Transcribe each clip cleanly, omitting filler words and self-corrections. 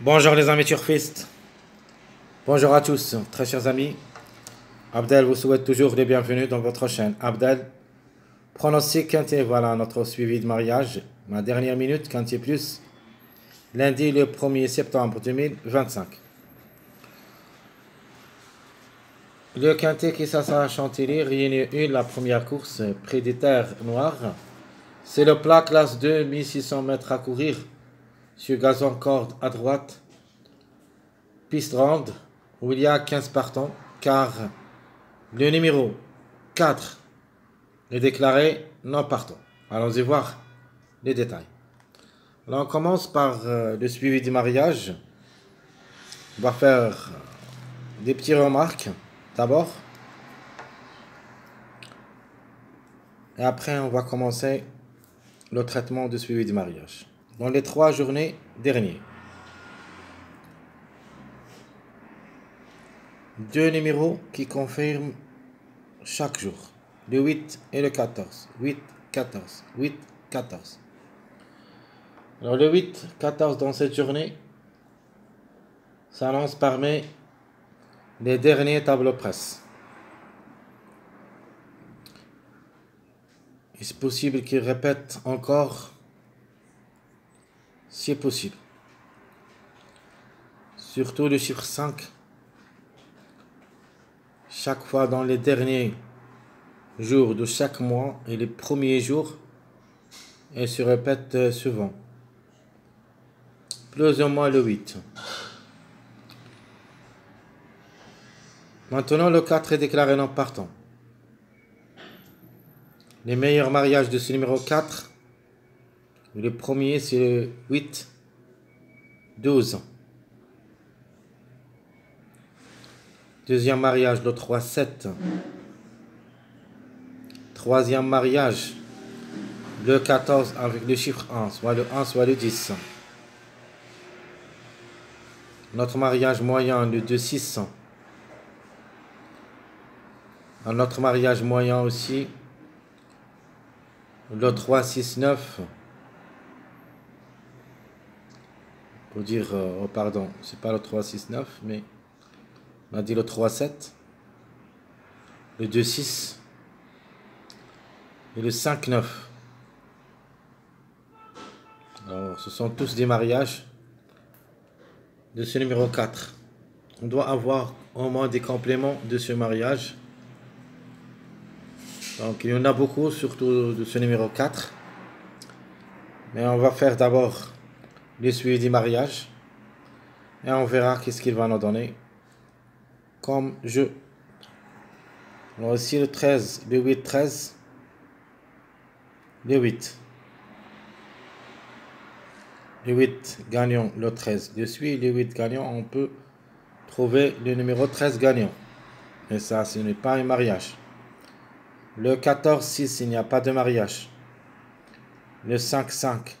Bonjour les amis turfistes, bonjour à tous, très chers amis. Abdel vous souhaite toujours les bienvenus dans votre chaîne. Abdel, pronostic quintet, voilà notre suivi de mariage. Ma dernière minute, quintet plus, lundi le 1er septembre 2025. Le quintet qui s'assoit à Chantilly, réunit 1, la première course, prix des terres noires. C'est le plat classe 2, 1600 mètres à courir, sur gazon corde à droite. Piste ronde, où il y a 15 partants, car le numéro 4 est déclaré non partant. Allons-y voir les détails. Alors on commence par le suivi du mariage. On va faire des petites remarques d'abord. Et après on va commencer le traitement du suivi du mariage. Dans les 3 journées dernières, 2 numéros qui confirment chaque jour. Le 8 et le 14. 8, 14, 8, 14. Alors le 8, 14 dans cette journée s'annonce parmi les derniers tableaux presse. Est-ce possible qu'il répète encore? C'est possible. Surtout le chiffre 5. Chaque fois dans les derniers jours de chaque mois et les premiers jours, il se répète souvent. Plus ou moins le 8. Maintenant, le 4 est déclaré non partant. Les meilleurs mariages de ce numéro 4, le premier c'est le 8, 12. Deuxième mariage, le 3, 7. Troisième mariage, le 14 avec le chiffre 1, soit le 1, soit le 10. Notre mariage moyen, le 2, 6. Notre mariage moyen aussi, le 3, 6, 9. Pour dire, oh pardon, c'est pas le 3, 6, 9, mais on a dit le 3, 7. Le 2, 6. Et le 5, 9. Alors, ce sont tous des mariages de ce numéro 4. On doit avoir au moins des compléments de ce mariage. Donc, il y en a beaucoup, surtout de ce numéro 4. Mais on va faire d'abord le suivi du mariage. Et on verra qu'est-ce qu'il va nous donner comme jeu. Alors ici le 13, le 8, 13. Le 8. Le 8 gagnant, le 13 le suit. Le 8 gagnant, on peut trouver le numéro 13 gagnant. Et ça, ce n'est pas un mariage. Le 14, 6, il n'y a pas de mariage. Le 5, 5.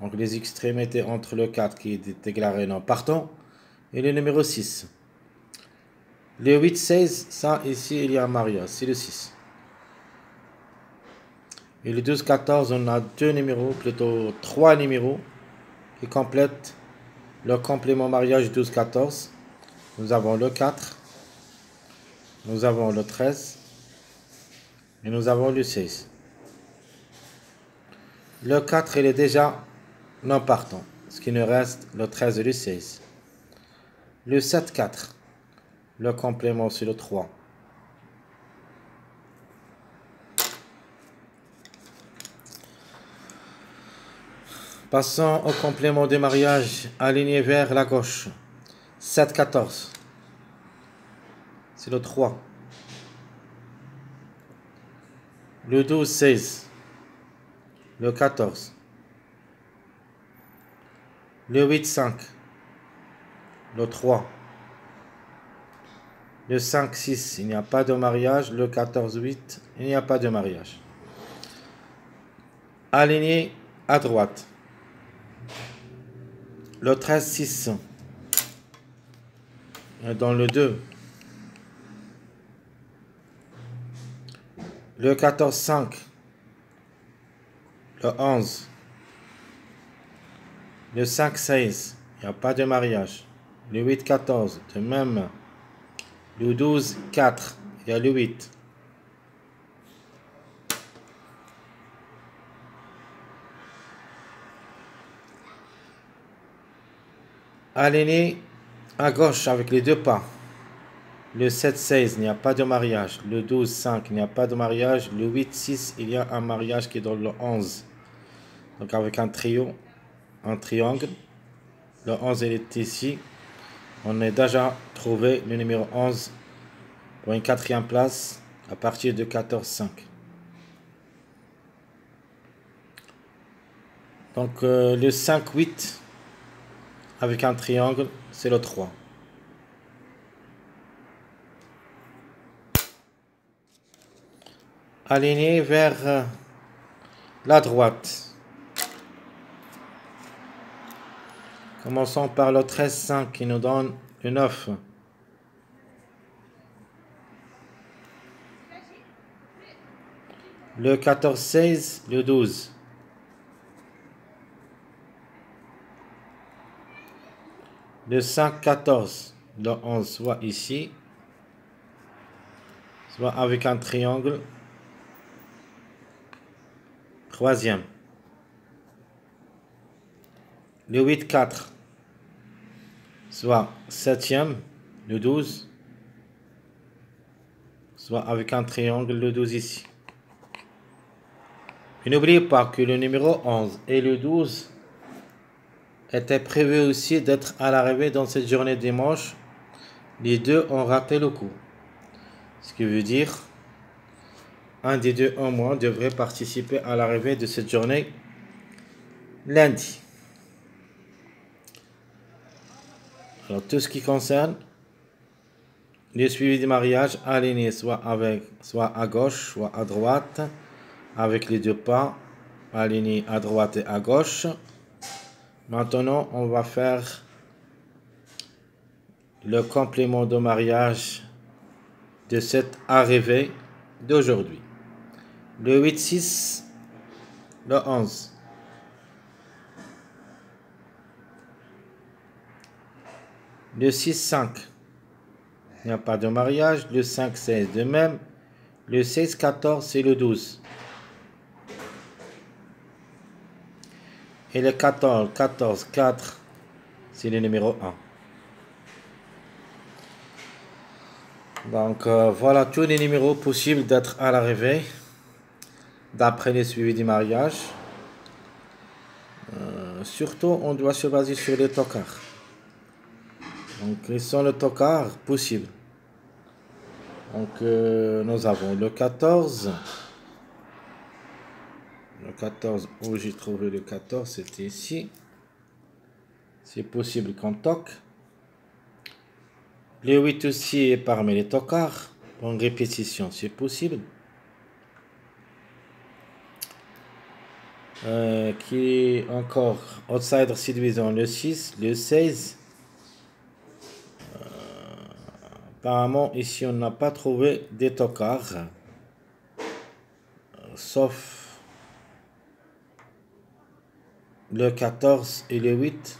Donc les extrémités entre le 4 qui est déclaré non partant et le numéro 6. Le 8, 16, ça ici il y a un mariage, c'est le 6. Et le 12, 14, on a 2 numéros, plutôt 3 numéros qui complètent le complément mariage 12, 14. Nous avons le 4, nous avons le 13 et nous avons le 16. Le 4 il est déjà non partant, ce qui nous reste le 13 et le 16. Le 7, 4, le complément c'est le 3. Passons au complément de mariage aligné vers la gauche. 7, 14. C'est le 3. Le 12, 16. Le 14. Le 8, 5. Le 3. Le 5, 6. Il n'y a pas de mariage. Le 14, 8. Il n'y a pas de mariage. Aligné à droite. Le 13, 6. Dans le 2. Le 14, 5. Le 11. Le 5, 16. il n'y a pas de mariage. Le 8, 14, de même. Le 12, 4, il y a le 8. Aligné à gauche avec les deux pas. Le 7, 16, il n'y a pas de mariage. Le 12, 5, il n'y a pas de mariage. Le 8, 6, il y a un mariage qui est dans le 11. Donc avec un trio, un triangle. Le 11, il est ici. On a déjà trouvé le numéro 11 pour une quatrième place à partir de 14, 5. Donc le 5, 8 avec un triangle, c'est le 3. Aligné vers la droite. Commençons par le 13, 5 qui nous donne le 9. Le 14, 16, le 12. Le 5, 14, le 11, soit ici, soit avec un triangle. Troisième. Le 8, 4, soit septième, le 12, soit avec un triangle, le 12 ici. Et n'oubliez pas que le numéro 11 et le 12 étaient prévus aussi d'être à l'arrivée dans cette journée dimanche. Les deux ont raté le coup. Ce qui veut dire un des deux au moins devrait participer à l'arrivée de cette journée lundi. Alors tout ce qui concerne les suivis du mariage, alignés soit à gauche, soit à droite, avec les deux pas, alignés à droite et à gauche. Maintenant, on va faire le complément de mariage de cette arrivée d'aujourd'hui. Le 8, 6, le 11. Le 6, 5. Il n'y a pas de mariage. Le 5, 16 de même. Le 16, 14, c'est le 12. Et le 14, 14, 4, c'est le numéro 1. Donc voilà tous les numéros possibles d'être à l'arrivée d'après les suivis du mariage. Surtout, on doit se baser sur les tocards. Donc, ils sont les tocards possibles. Donc, nous avons le 14. Le 14, où j'ai trouvé le 14, c'était ici. C'est possible qu'on toque. Le 8 aussi est parmi les tocards. En répétition, c'est possible. Qui est encore outsider séduisant, le 6, le 16. Apparemment, ici, on n'a pas trouvé des tocards. Sauf le 14 et le 8.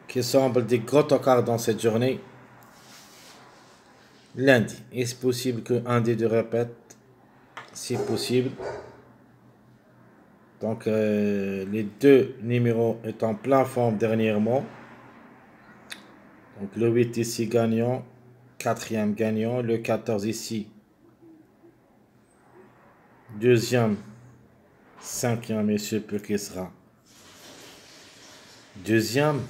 Qui semblent des gros tocards dans cette journée. Lundi. Est-ce possible qu'un des deux répète? C'est possible. Donc, les deux numéros sont en plein forme dernièrement. Donc, le 8 ici gagnant. Quatrième gagnant. Le 14 ici. Deuxième. Cinquième, et ce peu qui sera. Deuxième.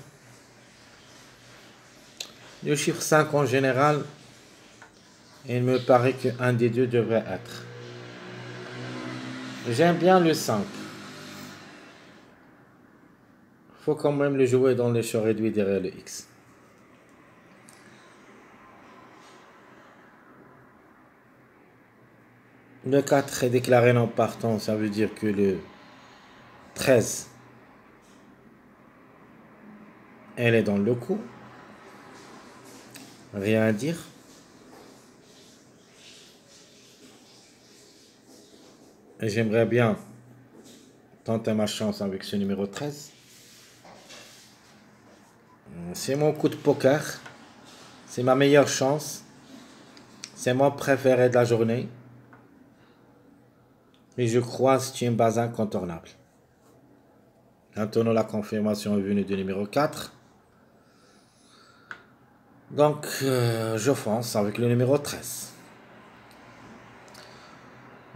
Le chiffre 5 en général, il me paraît qu'un des deux devrait être. J'aime bien le 5. Faut quand même le jouer dans les choix réduits derrière le X. Le 4 est déclaré non partant, ça veut dire que le 13, elle est dans le coup. Rien à dire. Et j'aimerais bien tenter ma chance avec ce numéro 13. C'est mon coup de poker. C'est ma meilleure chance. C'est mon préféré de la journée. Et je crois que c'est une base incontournable. Maintenant, la confirmation est venue du numéro 4. Donc, je fonce avec le numéro 13.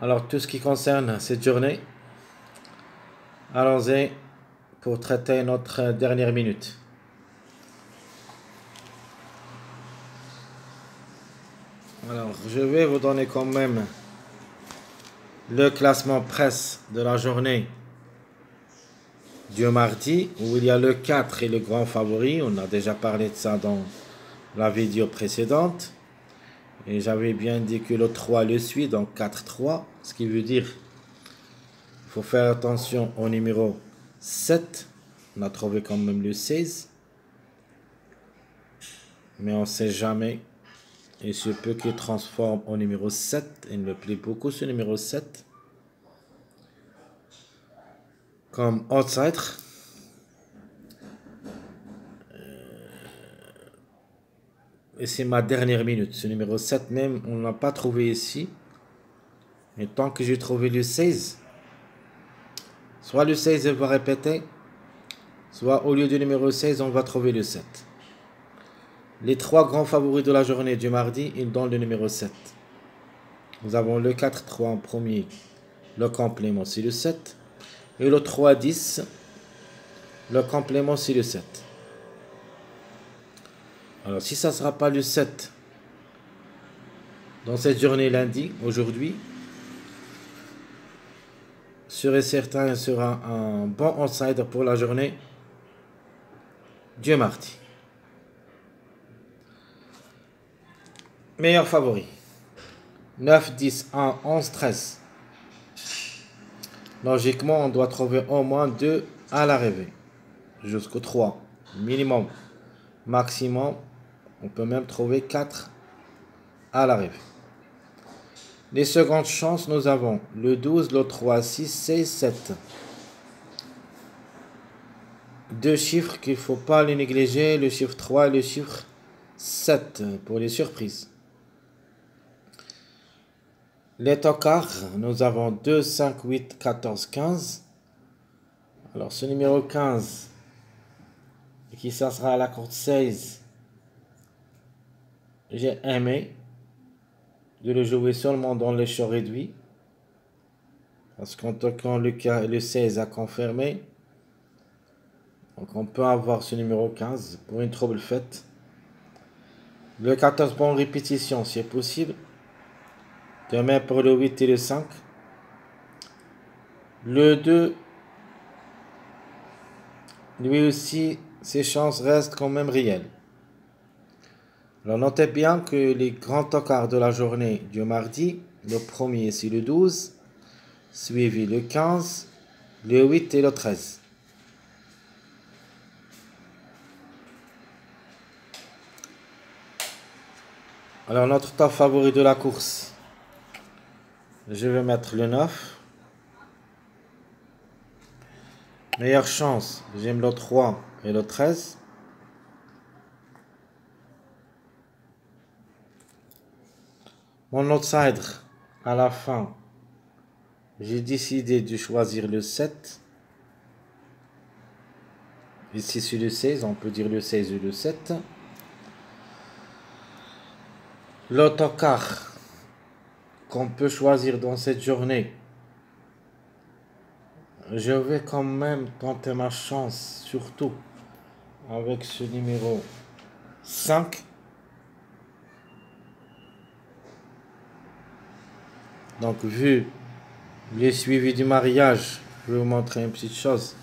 Alors, tout ce qui concerne cette journée, allons-y pour traiter notre dernière minute. Alors, je vais vous donner quand même le classement presse de la journée du mardi, où il y a le 4 et le grand favori. On a déjà parlé de ça dans la vidéo précédente. Et j'avais bien dit que le 3 le suit, donc 4-3. Ce qui veut dire qu'il faut faire attention au numéro 7. On a trouvé quand même le 16. Mais on ne sait jamais. Il se peut qu'il transforme au numéro 7. Il me plaît beaucoup ce numéro 7. Comme outsider. Et c'est ma dernière minute. Ce numéro 7 même, on ne l'a pas trouvé ici. Mais tant que j'ai trouvé le 16, soit le 16 va répéter, soit au lieu du numéro 16, on va trouver le 7. Les trois grands favoris de la journée du mardi, ils donnent le numéro 7. Nous avons le 4-3 en premier. Le complément, c'est le 7. Et le 3-10, le complément, c'est le 7. Alors, si ça ne sera pas le 7 dans cette journée lundi, aujourd'hui, sûr et certain, il sera un bon outsider pour la journée du mardi. Meilleur favori. 9, 10, 1, 11, 13. Logiquement, on doit trouver au moins 2 à l'arrivée. Jusqu'au 3. Minimum. Maximum. On peut même trouver 4 à l'arrivée. Les secondes chances, nous avons le 12, le 3, 6, 16, 7. Deux chiffres qu'il ne faut pas les négliger, le chiffre 3 et le chiffre 7 pour les surprises. Les tocards, nous avons 2, 5, 8, 14, 15. Alors ce numéro 15, qui ça sera à la corde 16, j'ai aimé de le jouer seulement dans les choix réduits. Parce qu'en toquant le 16 a confirmé. Donc on peut avoir ce numéro 15 pour une trouble faite. Le 14 pour une répétition si possible. De même pour le 8 et le 5. Le 2, lui aussi, ses chances restent quand même réelles. Alors notez bien que les grands tocards de la journée du mardi, le premier c'est le 12, suivi le 15, le 8 et le 13. Alors notre top favori de la course, je vais mettre le 9. Meilleure chance, j'aime le 3 et le 13. Mon outsider, à la fin, j'ai décidé de choisir le 7. Ici c'est le 16, on peut dire le 16 ou le 7. L'autocar qu'on peut choisir dans cette journée, je vais quand même tenter ma chance, surtout avec ce numéro 5. Donc vu le suivi du mariage, je vais vous montrer une petite chose.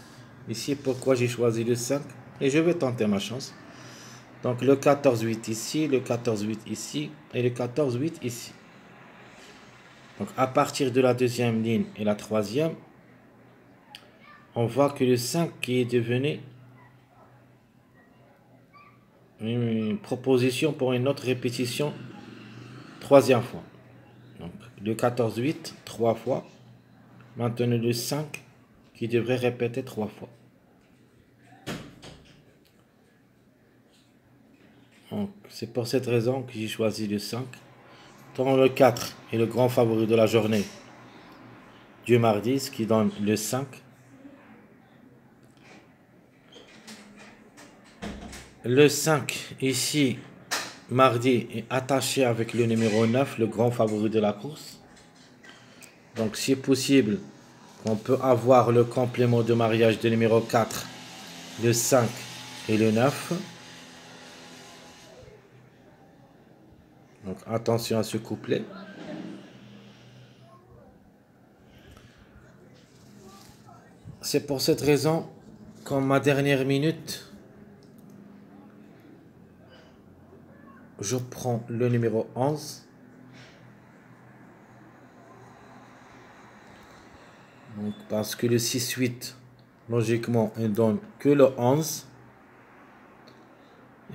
Ici, pourquoi j'ai choisi le 5. Et je vais tenter ma chance. Donc le 14-8 ici, le 14-8 ici et le 14-8 ici. Donc à partir de la deuxième ligne et la troisième, on voit que le 5 qui est devenu une proposition pour une autre répétition troisième fois. Donc le 14-8 trois fois. Maintenant le 5 qui devrait répéter 3 fois. Donc, c'est pour cette raison que j'ai choisi le 5. Dans le 4 est le grand favori de la journée du mardi, ce qui donne le 5. Le 5, ici, mardi, est attaché avec le numéro 9, le grand favori de la course. Donc, si possible, on peut avoir le complément de mariage de numéro 4, le 5 et le 9. Donc, attention à ce couplet. C'est pour cette raison qu'en ma dernière minute, je prends le numéro 11. Donc, parce que le 6-8, logiquement, il donne que le 11.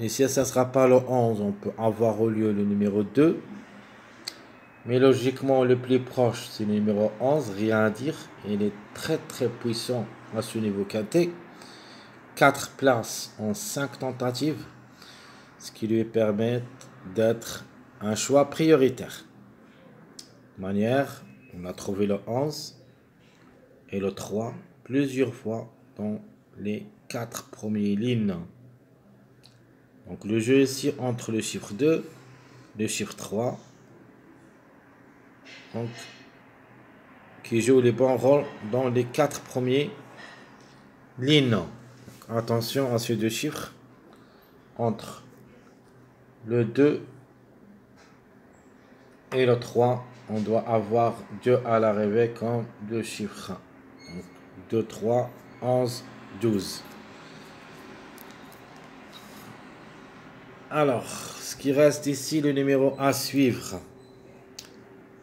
Et si ça ne sera pas le 11, on peut avoir au lieu le numéro 2. Mais logiquement, le plus proche, c'est le numéro 11. Rien à dire. Il est très très puissant à ce niveau quintet. 4 places en 5 tentatives. Ce qui lui permet d'être un choix prioritaire. De manière, on a trouvé le 11 et le 3 plusieurs fois dans les 4 premières lignes. Donc le jeu ici entre le chiffre 2, le chiffre 3, donc, qui joue les bons rôles dans les 4 premières lignes. Donc, attention à ces deux chiffres. Entre le 2 et le 3, on doit avoir 2 à l'arrivée comme deux chiffres. Donc, 2, 3, 11, 12. Alors, ce qui reste ici, le numéro à suivre.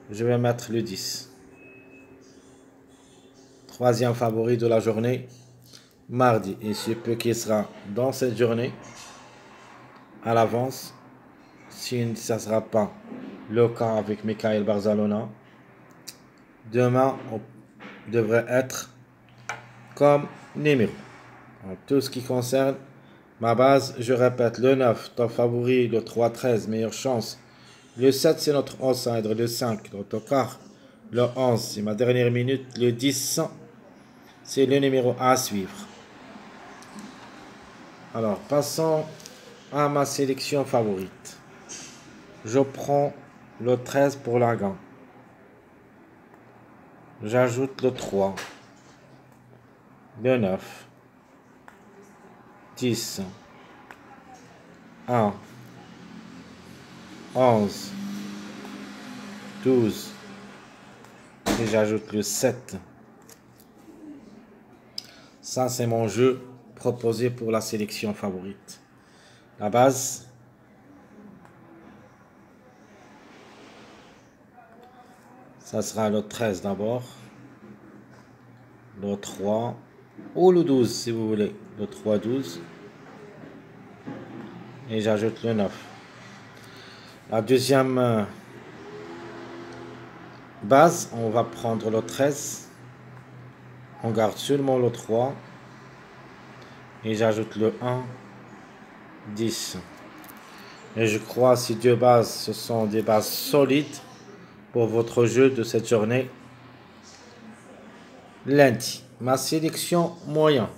Je vais mettre le 10. Troisième favori de la journée. Mardi. Et ce peu qui sera dans cette journée. À l'avance. Si ça ne sera pas le cas avec Michael Barzalona. Demain, on devrait être comme numéro. En tout ce qui concerne ma base, je répète, le 9, top favori, le 3, 13, meilleure chance. Le 7, c'est notre outsider, le 5, notre quart. Le 11, c'est ma dernière minute. Le 10, c'est le numéro à suivre. Alors, passons à ma sélection favorite. Je prends le 13 pour la gagne. J'ajoute le 3, le 9, 10, 1, 11, 12, et j'ajoute le 7. Ça, c'est mon jeu proposé pour la sélection favorite. La base, ça sera le 13 d'abord, le 3 ou le 12 si vous voulez, le 3, 12, et j'ajoute le 9. La deuxième base, on va prendre le 13, on garde seulement le 3, et j'ajoute le 1, 10. Et je crois que ces deux bases, ce sont des bases solides pour votre jeu de cette journée. Lundi, ma sélection moyen.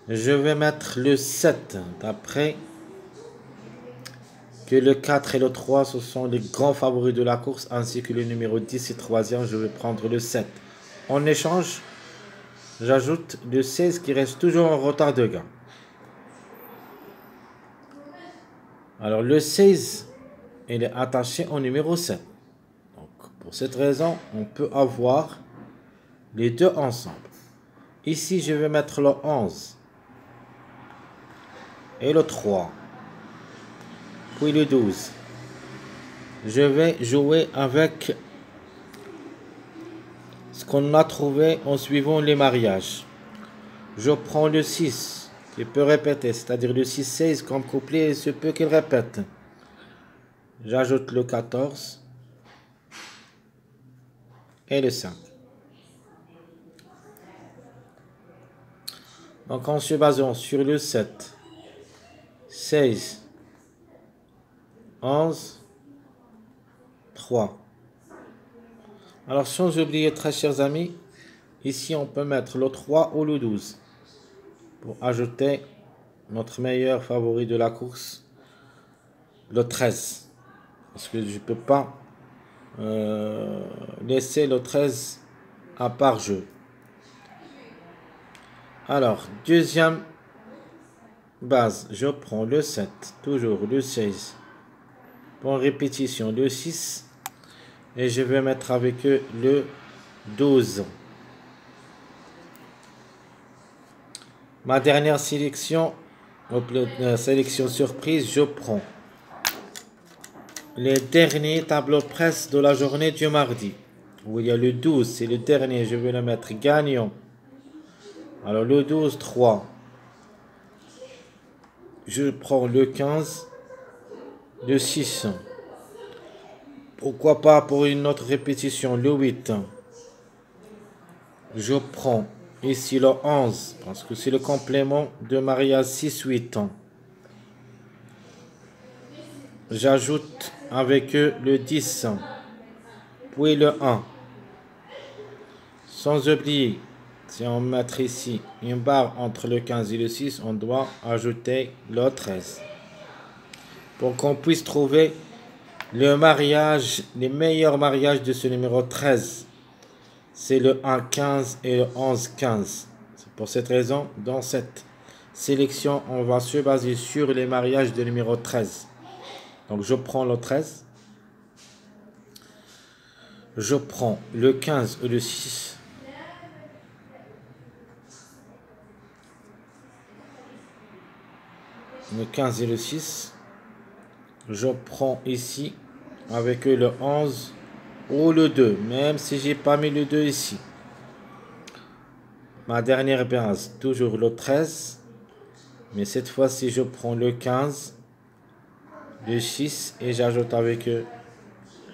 Je vais mettre le 7 d'après que le 4 et le 3, ce sont les grands favoris de la course, ainsi que le numéro 10 et 3e, je vais prendre le 7. En échange, j'ajoute le 16 qui reste toujours en retard de gain. Alors le 16, il est attaché au numéro 7. Donc, pour cette raison, on peut avoir les deux ensemble. Ici, je vais mettre le 11 et le 3. Puis le 12. Je vais jouer avec ce qu'on a trouvé en suivant les mariages. Je prends le 6 qui peut répéter, c'est-à-dire le 6-16 comme couplet, il se peut qu'il répète. J'ajoute le 14 et le 5. Donc en se basant sur le 7, 16, 11, 3. Alors, sans oublier, très chers amis, ici, on peut mettre le 3 ou le 12 pour ajouter notre meilleur favori de la course, le 13. Parce que je ne peux pas laisser le 13 à part jeu. Alors, deuxième base, je prends le 7, toujours le 16. Pour répétition, le 6. Et je vais mettre avec eux le 12. Ma dernière sélection, sélection surprise, je prends les derniers tableaux presse de la journée du mardi. Où il y a le 12, c'est le dernier, je vais le mettre gagnant. Alors le 12, 3. Je prends le 15, le 6. Pourquoi pas pour une autre répétition, le 8. Je prends ici le 11, parce que c'est le complément de mariage 6-8. J'ajoute avec eux le 10, puis le 1. Sans oublier, si on met ici une barre entre le 15 et le 6, on doit ajouter le 13. Pour qu'on puisse trouver le mariage, les meilleurs mariages de ce numéro 13. C'est le 1-15 et le 11-15. C'est pour cette raison, dans cette sélection, on va se baser sur les mariages de numéro 13. Donc, je prends le 13. Je prends le 15 et le 6. Le 15 et le 6. Je prends ici avec le 11 ou le 2, même si j'ai pas mis le 2 ici. Ma dernière base, toujours le 13, mais cette fois-ci je prends le 15, le 6 et j'ajoute avec eux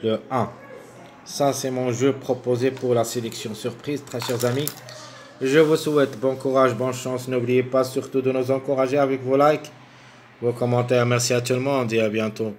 le 1. Ça c'est mon jeu proposé pour la sélection surprise, très chers amis. Je vous souhaite bon courage, bonne chance. N'oubliez pas surtout de nous encourager avec vos likes, vos commentaires. Merci à tout le monde et à bientôt.